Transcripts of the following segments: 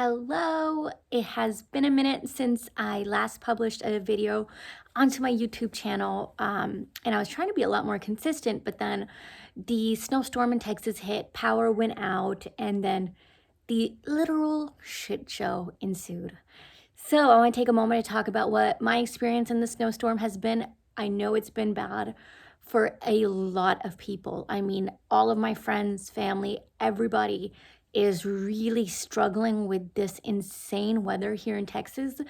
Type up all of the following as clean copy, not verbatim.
Hello, it has been a minute since I last published a video onto my YouTube channel, and I was trying to be a lot more consistent, but then the snowstorm in Texas hit, power went out, and then the literal shit show ensued. So I want to take a moment to talk about what my experience in the snowstorm has been. I know it's been bad for a lot of people. I mean, all of my friends, family, everybody is really struggling with this insane weather here in Texas.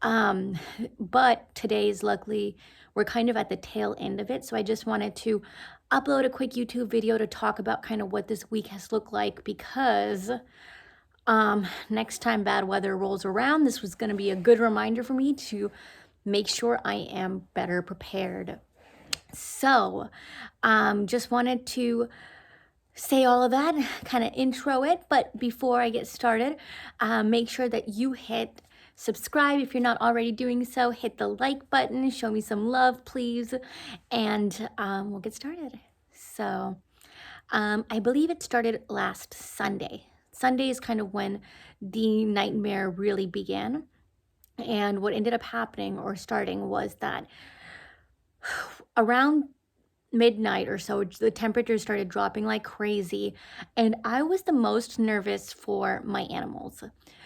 Um, but today's luckily we're kind of at the tail end of it. So I just wanted to upload a quick YouTube video to talk about kind of what this week has looked like because next time bad weather rolls around, this was going to be a good reminder for me to make sure I am better prepared. So, just wanted to say all of that, kind of intro it. But before I get started, make sure that you hit subscribe if you're not already doing so. Hit the like button, show me some love, please, and we'll get started. So, I believe it started last Sunday. Sunday is kind of when the nightmare really began. And what ended up happening or starting was that around midnight or so, the temperature started dropping like crazy. And I was the most nervous for my animals.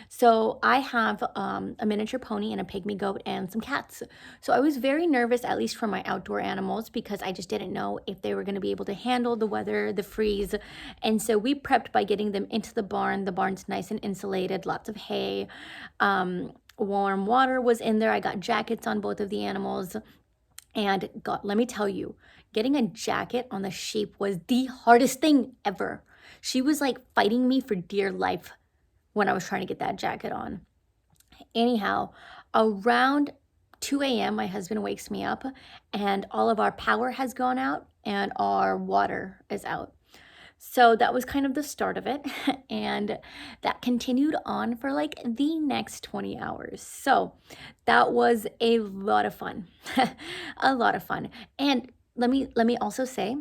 So I have a miniature pony and a pygmy goat and some cats. So I was very nervous, at least for my outdoor animals, because I just didn't know if they were going to be able to handle the weather, the freeze. And so we prepped by getting them into the barn. The barn's nice and insulated, lots of hay. Warm water was in there. I got jackets on both of the animals. And God, let me tell you, getting a jacket on the sheep was the hardest thing ever. She was like fighting me for dear life when I was trying to get that jacket on. Anyhow, around 2 a.m., my husband wakes me up and all of our power has gone out and our water is out. So that was kind of the start of it. And that continued on for like the next 20 hours. So that was a lot of fun. A lot of fun. And let me also say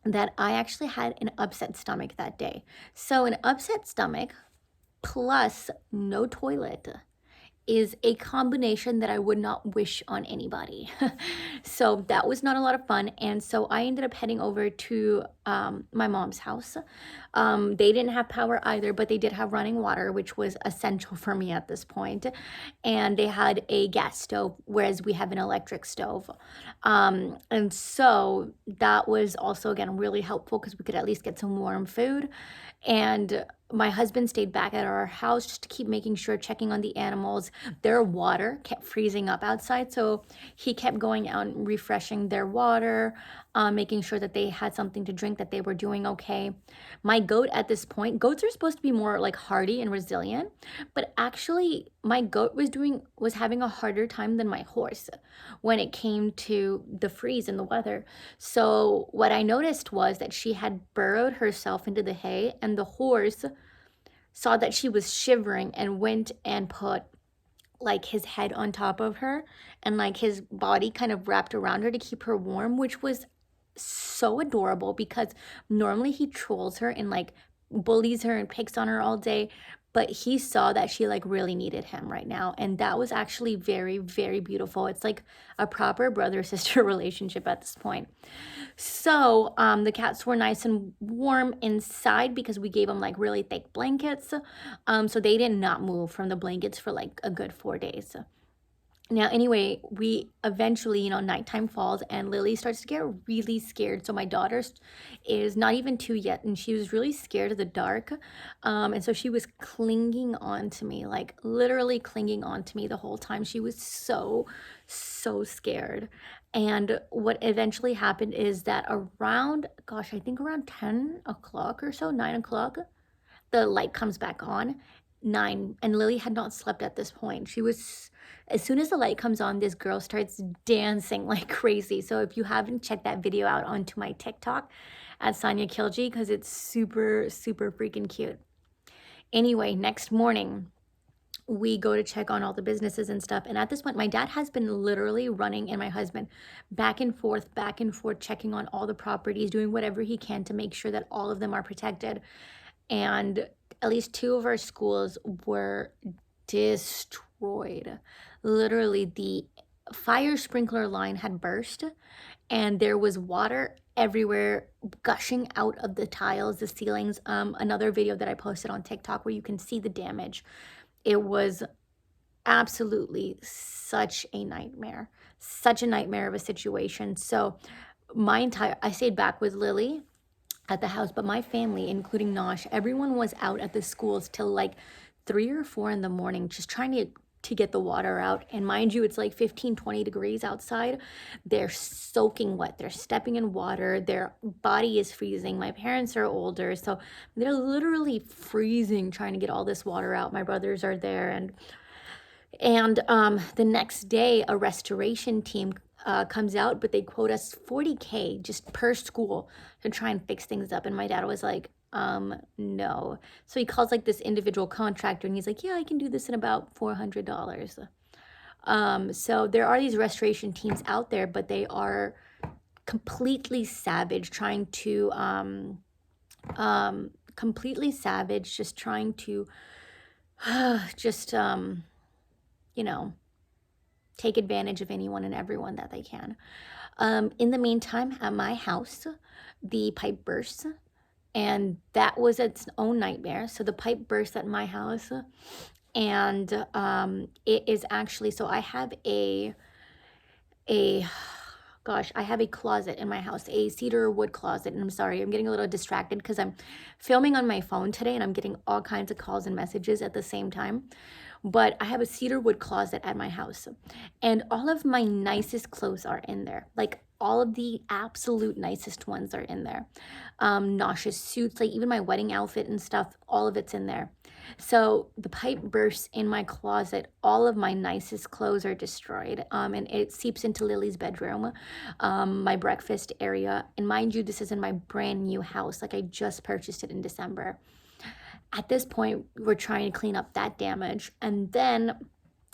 that I actually had an upset stomach that day. So an upset stomach plus no toilet is a combination that I would not wish on anybody. So that was not a lot of fun. And so I ended up heading over to my mom's house. They didn't have power either, but they did have running water, which was essential for me at this point. And they had a gas stove, whereas we have an electric stove. And so that was also, again, really helpful because we could at least get some warm food. And my husband stayed back at our house just to keep making sure, checking on the animals. Their water kept freezing up outside, so he kept going out and refreshing their water, making sure that they had something to drink, that they were doing okay. My goat at this point, goats are supposed to be more like hardy and resilient, but actually my goat was having a harder time than my horse when it came to the freeze and the weather. So what I noticed was that she had burrowed herself into the hay, and the horse saw that she was shivering and went and put like his head on top of her and like his body kind of wrapped around her to keep her warm, which was so adorable because normally he trolls her and like bullies her and picks on her all day, but he saw that she like really needed him right now, and that was actually very, very beautiful. It's like a proper brother sister relationship at this point. So the cats were nice and warm inside because we gave them like really thick blankets. So they did not move from the blankets for like a good 4 days. Now, anyway, we eventually, nighttime falls and Lily starts to get really scared. So my daughter is not even two yet, and she was really scared of the dark. And so she was clinging on to me, like literally clinging on to me the whole time. She was so, so scared. And what eventually happened is that around, gosh, I think around 10 o'clock or so, 9 o'clock, the light comes back on. 9, and Lily had not slept at this point. She was, as soon as the light comes on, this girl starts dancing like crazy. So if you haven't checked that video out onto my TikTok at Sonia Kilji, because it's super, super freaking cute. Anyway, next morning, we go to check on all the businesses and stuff. And at this point, my dad has been literally running, and my husband back and forth, checking on all the properties, doing whatever he can to make sure that all of them are protected. And at least two of our schools were destroyed. Literally, the fire sprinkler line had burst and there was water everywhere gushing out of the tiles, the ceilings. Another video that I posted on TikTok where you can see the damage. It was absolutely such a nightmare of a situation. So I stayed back with Lily at the house, but my family, including Nosh, everyone was out at the schools till like 3 or 4 in the morning, just trying to get the water out. And mind you, it's like 15, 20 degrees outside. They're soaking wet. They're stepping in water. Their body is freezing. My parents are older, so they're literally freezing trying to get all this water out. My brothers are there, and the next day, a restoration team comes out, but they quote us 40K just per school to try and fix things up. And my dad was like, no. So he calls like this individual contractor and he's like, yeah, I can do this in about $400. So there are these restoration teams out there, but they are completely savage, just trying to just you know, take advantage of anyone and everyone that they can. In the meantime, at my house, the pipe burst, and that was its own nightmare. So the pipe burst at my house, and it is actually, so I have a I have a closet in my house, a cedar wood closet. And I'm sorry, I'm getting a little distracted because I'm filming on my phone today and I'm getting all kinds of calls and messages at the same time. But I have a cedar wood closet at my house, and all of my nicest clothes are in there. Like all of the absolute nicest ones are in there. Nauseous suits, like even my wedding outfit and stuff, all of it's in there. So the pipe bursts in my closet. All of my nicest clothes are destroyed, and it seeps into Lily's bedroom, my breakfast area. And mind you, this is in my brand new house. Like I just purchased it in December. At this point, we're trying to clean up that damage. And then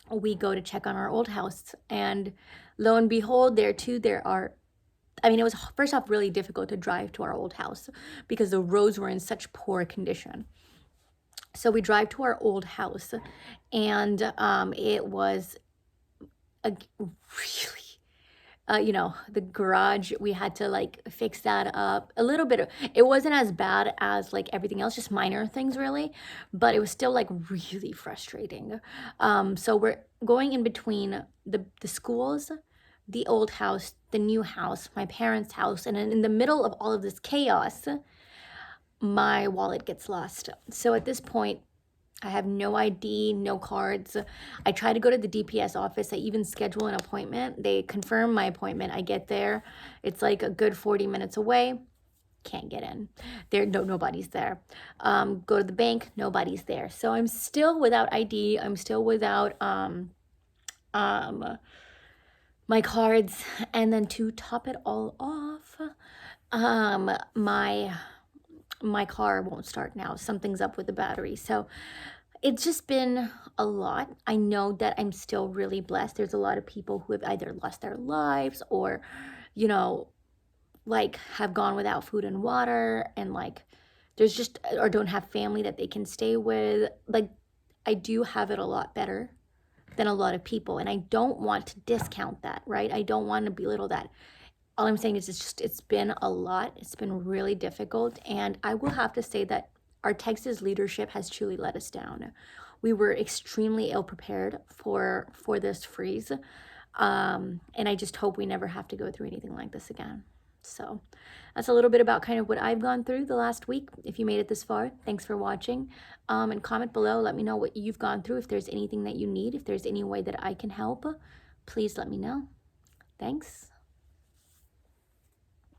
we go to check on our old house. And lo and behold, there are, I mean, it was first off really difficult to drive to our old house because the roads were in such poor condition. So we drive to our old house, and it was a really the garage, we had to like fix that up a little bit. It wasn't as bad as like everything else, just minor things really, but it was still like really frustrating. So we're going in between the schools, the old house, the new house, my parents' house, and in the middle of all of this chaos, my wallet gets lost. So at this point, I have no ID, no cards. I try to go to the DPS office. I even schedule an appointment. They confirm my appointment. I get there. It's like a good 40 minutes away. Can't get in. Nobody's there. Go to the bank. Nobody's there. So I'm still without ID. I'm still without my cards. And then to top it all off, my car won't start now. Something's up with the battery. So it's just been a lot. I know that I'm still really blessed. There's a lot of people who have either lost their lives or, like have gone without food and water, and like there's just, or don't have family that they can stay with. Like I do have it a lot better than a lot of people, and I don't want to discount that, right? I don't want to belittle that. All I'm saying is it's been a lot. It's been really difficult. And I will have to say that our Texas leadership has truly let us down. We were extremely ill prepared for this freeze. And I just hope we never have to go through anything like this again. So that's a little bit about kind of what I've gone through the last week. If you made it this far, thanks for watching. And comment below. Let me know what you've gone through. If there's anything that you need, if there's any way that I can help, please let me know. Thanks.